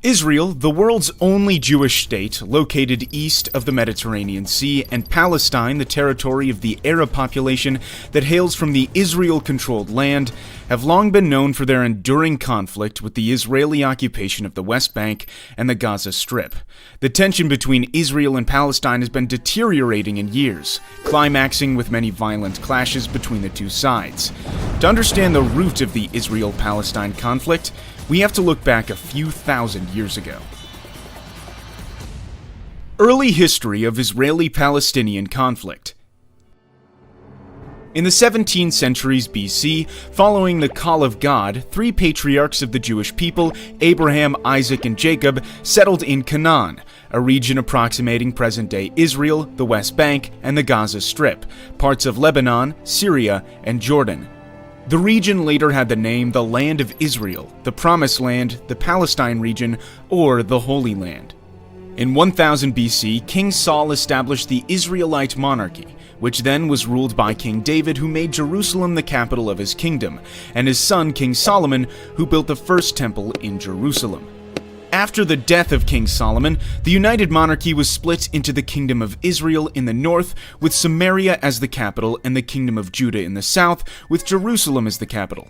Israel, the world's only Jewish state, located east of the Mediterranean Sea, and Palestine, the territory of the Arab population that hails from the Israel-controlled land, have long been known for their enduring conflict with the Israeli occupation of the West Bank and the Gaza Strip. The tension between Israel and Palestine has been deteriorating in years, climaxing with many violent clashes between the two sides. To understand the root of the Israel-Palestine conflict, we have to look back a few thousand years ago. Early history of Israeli-Palestinian conflict. In the 17th centuries BC, following the call of God, three patriarchs of the Jewish people, Abraham, Isaac, and Jacob, settled in Canaan, a region approximating present-day Israel, the West Bank, and the Gaza Strip, parts of Lebanon, Syria, and Jordan. The region later had the name the Land of Israel, the Promised Land, the Palestine region, or the Holy Land. In 1000 BC, King Saul established the Israelite monarchy, which then was ruled by King David, who made Jerusalem the capital of his kingdom, and his son King Solomon, who built the first temple in Jerusalem. After the death of King Solomon, the united monarchy was split into the Kingdom of Israel in the north, with Samaria as the capital, and the Kingdom of Judah in the south, with Jerusalem as the capital.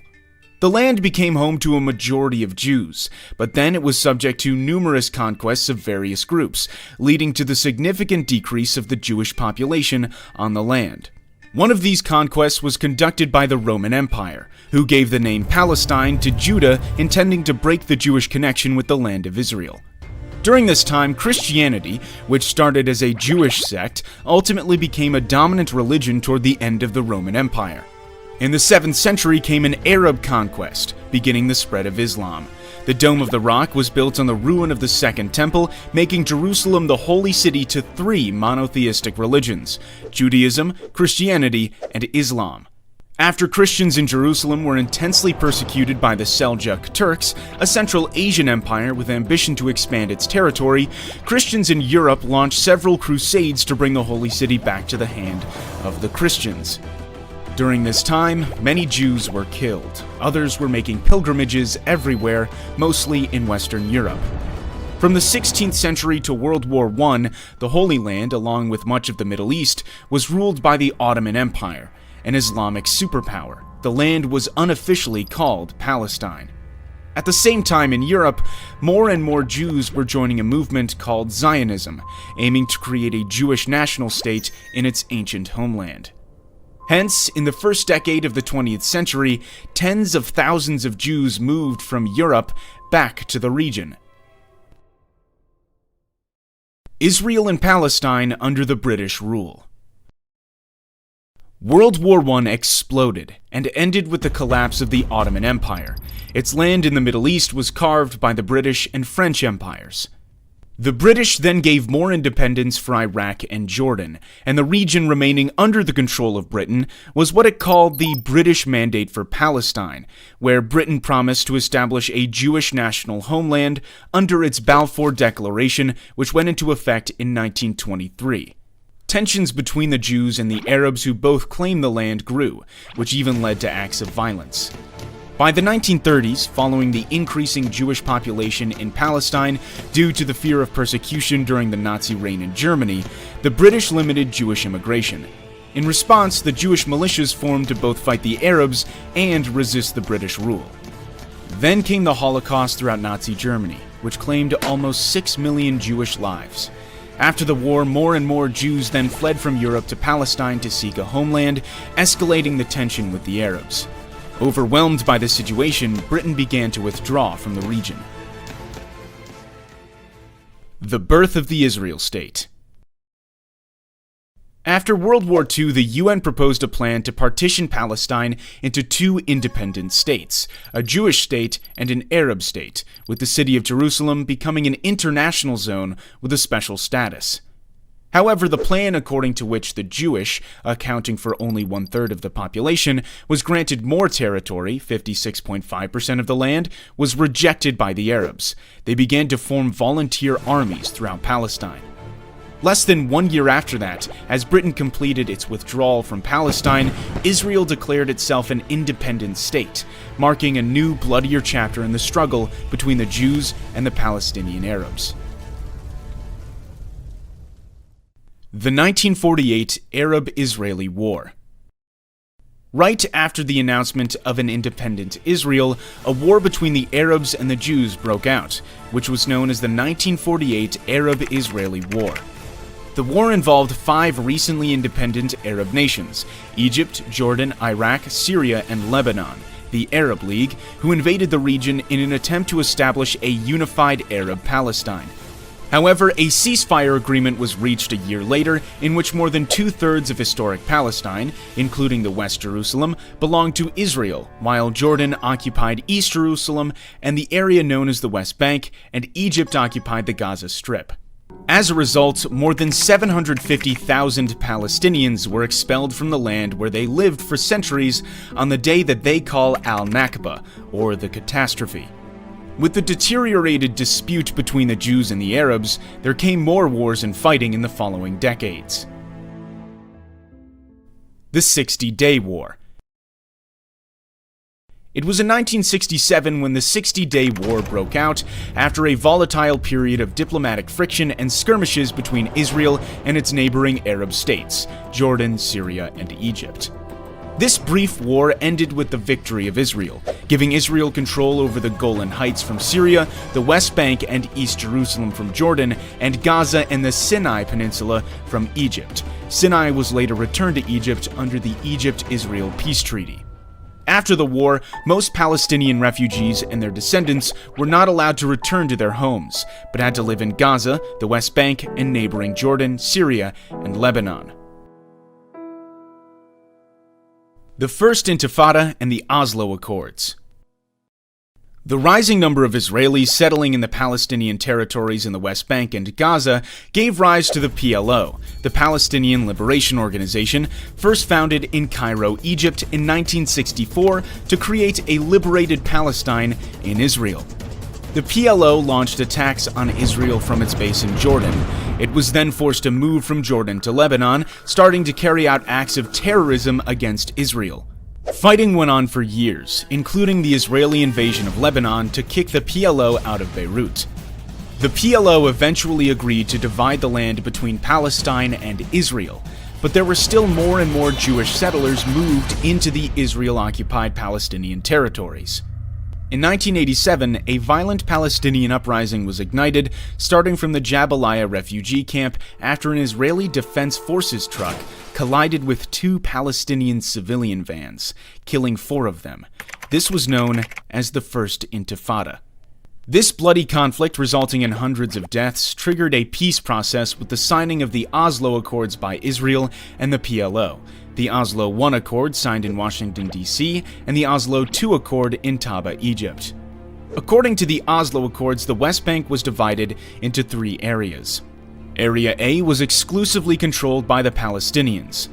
The land became home to a majority of Jews, but then it was subject to numerous conquests of various groups, leading to the significant decrease of the Jewish population on the land. One of these conquests was conducted by the Roman Empire, who gave the name Palestine to Judah, intending to break the Jewish connection with the land of Israel. During this time, Christianity, which started as a Jewish sect, ultimately became a dominant religion toward the end of the Roman Empire. In the 7th century came an Arab conquest, beginning the spread of Islam. The Dome of the Rock was built on the ruin of the Second Temple, making Jerusalem the holy city to three monotheistic religions: Judaism, Christianity, and Islam. After Christians in Jerusalem were intensely persecuted by the Seljuk Turks, a Central Asian empire with ambition to expand its territory, Christians in Europe launched several crusades to bring the holy city back to the hand of the Christians. During this time, many Jews were killed. Others were making pilgrimages everywhere, mostly in Western Europe. From the 16th century to World War I, the Holy Land, along with much of the Middle East, was ruled by the Ottoman Empire, an Islamic superpower. The land was unofficially called Palestine. At the same time in Europe, more and more Jews were joining a movement called Zionism, aiming to create a Jewish national state in its ancient homeland. Hence, in the first decade of the 20th century, tens of thousands of Jews moved from Europe back to the region. Israel and Palestine under the British rule. World War I exploded and ended with the collapse of the Ottoman Empire. Its land in the Middle East was carved by the British and French empires. The British then gave more independence for Iraq and Jordan, and the region remaining under the control of Britain was what it called the British Mandate for Palestine, where Britain promised to establish a Jewish national homeland under its Balfour Declaration, which went into effect in 1923. Tensions between the Jews and the Arabs who both claimed the land grew, which even led to acts of violence. By the 1930s, following the increasing Jewish population in Palestine due to the fear of persecution during the Nazi reign in Germany, the British limited Jewish immigration. In response, the Jewish militias formed to both fight the Arabs and resist the British rule. Then came the Holocaust throughout Nazi Germany, which claimed almost 6 million Jewish lives. After the war, more and more Jews then fled from Europe to Palestine to seek a homeland, escalating the tension with the Arabs. Overwhelmed by the situation, Britain began to withdraw from the region. The birth of the Israel state. After World War II, the UN proposed a plan to partition Palestine into two independent states, a Jewish state and an Arab state, with the city of Jerusalem becoming an international zone with a special status. However, the plan according to which the Jewish, accounting for only 1/3 of the population, was granted more territory, 56.5% of the land, was rejected by the Arabs. They began to form volunteer armies throughout Palestine. Less than 1 year after that, as Britain completed its withdrawal from Palestine, Israel declared itself an independent state, marking a new, bloodier chapter in the struggle between the Jews and the Palestinian Arabs. The 1948 Arab-Israeli War. Right after the announcement of an independent Israel, a war between the Arabs and the Jews broke out, which was known as the 1948 Arab-Israeli War. The war involved 5 recently independent Arab nations: Egypt, Jordan, Iraq, Syria, and Lebanon, the Arab League, who invaded the region in an attempt to establish a unified Arab Palestine. However, a ceasefire agreement was reached a year later in which more than 2/3 of historic Palestine, including the West Jerusalem, belonged to Israel, while Jordan occupied East Jerusalem and the area known as the West Bank, and Egypt occupied the Gaza Strip. As a result, more than 750,000 Palestinians were expelled from the land where they lived for centuries on the day that they call Al-Nakba, or the catastrophe. With the deteriorated dispute between the Jews and the Arabs, there came more wars and fighting in the following decades. The 60-Day War. It was in 1967 when the 60-Day War broke out after a volatile period of diplomatic friction and skirmishes between Israel and its neighboring Arab states, Jordan, Syria, and Egypt. This brief war ended with the victory of Israel, giving Israel control over the Golan Heights from Syria, the West Bank and East Jerusalem from Jordan, and Gaza and the Sinai Peninsula from Egypt. Sinai was later returned to Egypt under the Egypt-Israel Peace Treaty. After the war, most Palestinian refugees and their descendants were not allowed to return to their homes, but had to live in Gaza, the West Bank, and neighboring Jordan, Syria, and Lebanon. The First Intifada and the Oslo Accords. The rising number of Israelis settling in the Palestinian territories in the West Bank and Gaza gave rise to the PLO, the Palestinian Liberation Organization, first founded in Cairo, Egypt in 1964 to create a liberated Palestine in Israel. The PLO launched attacks on Israel from its base in Jordan. It was then forced to move from Jordan to Lebanon, starting to carry out acts of terrorism against Israel. Fighting went on for years, including the Israeli invasion of Lebanon to kick the PLO out of Beirut. The PLO eventually agreed to divide the land between Palestine and Israel, but there were still more and more Jewish settlers moved into the Israel-occupied Palestinian territories. In 1987, a violent Palestinian uprising was ignited, starting from the Jabalia refugee camp after an Israeli Defense Forces truck collided with 2 Palestinian civilian vans, killing 4 of them. This was known as the First Intifada. This bloody conflict, resulting in hundreds of deaths, triggered a peace process with the signing of the Oslo Accords by Israel and the PLO, the Oslo I Accord signed in Washington, D.C., and the Oslo II Accord in Taba, Egypt. According to the Oslo Accords, the West Bank was divided into 3 areas. Area A was exclusively controlled by the Palestinians.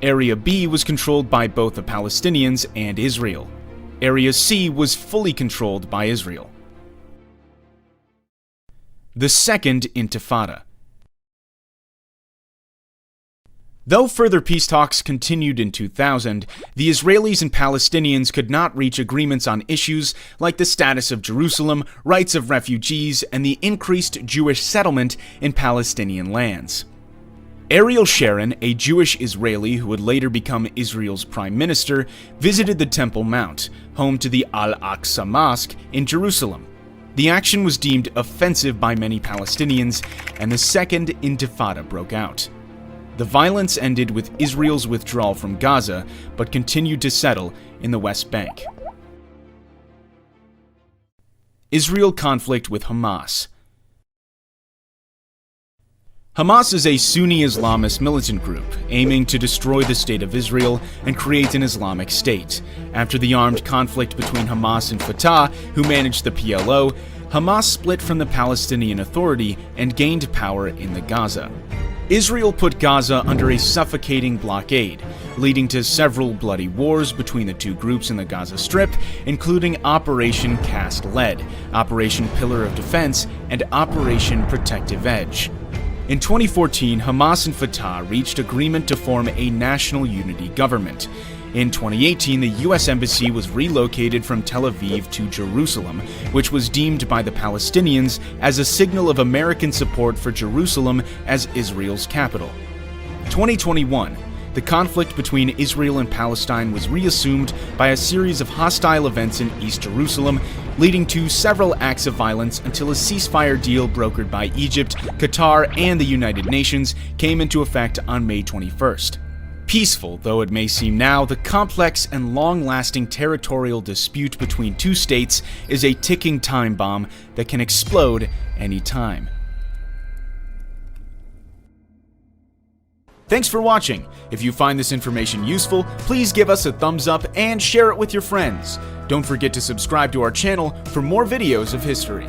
Area B was controlled by both the Palestinians and Israel. Area C was fully controlled by Israel. The Second Intifada. Though further peace talks continued in 2000, the Israelis and Palestinians could not reach agreements on issues like the status of Jerusalem, rights of refugees, and the increased Jewish settlement in Palestinian lands. Ariel Sharon, a Jewish Israeli who would later become Israel's prime minister, visited the Temple Mount, home to the Al-Aqsa Mosque in Jerusalem. The action was deemed offensive by many Palestinians, and the Second Intifada broke out. The violence ended with Israel's withdrawal from Gaza, but continued to settle in the West Bank. Israel conflict with Hamas. Hamas is a Sunni Islamist militant group aiming to destroy the State of Israel and create an Islamic State. After the armed conflict between Hamas and Fatah, who managed the PLO, Hamas split from the Palestinian Authority and gained power in the Gaza. Israel put Gaza under a suffocating blockade, leading to several bloody wars between the 2 groups in the Gaza Strip, including Operation Cast Lead, Operation Pillar of Defense, and Operation Protective Edge. In 2014, Hamas and Fatah reached agreement to form a national unity government. In 2018, the U.S. Embassy was relocated from Tel Aviv to Jerusalem, which was deemed by the Palestinians as a signal of American support for Jerusalem as Israel's capital. 2021. The conflict between Israel and Palestine was reassumed by a series of hostile events in East Jerusalem, leading to several acts of violence until a ceasefire deal brokered by Egypt, Qatar, and the United Nations came into effect on May 21st. Peaceful though it may seem now, the complex and long-lasting territorial dispute between two states is a ticking time bomb that can explode any time. Thanks for watching. If you find this information useful, please give us a thumbs up and share it with your friends. Don't forget to subscribe to our channel for more videos of history.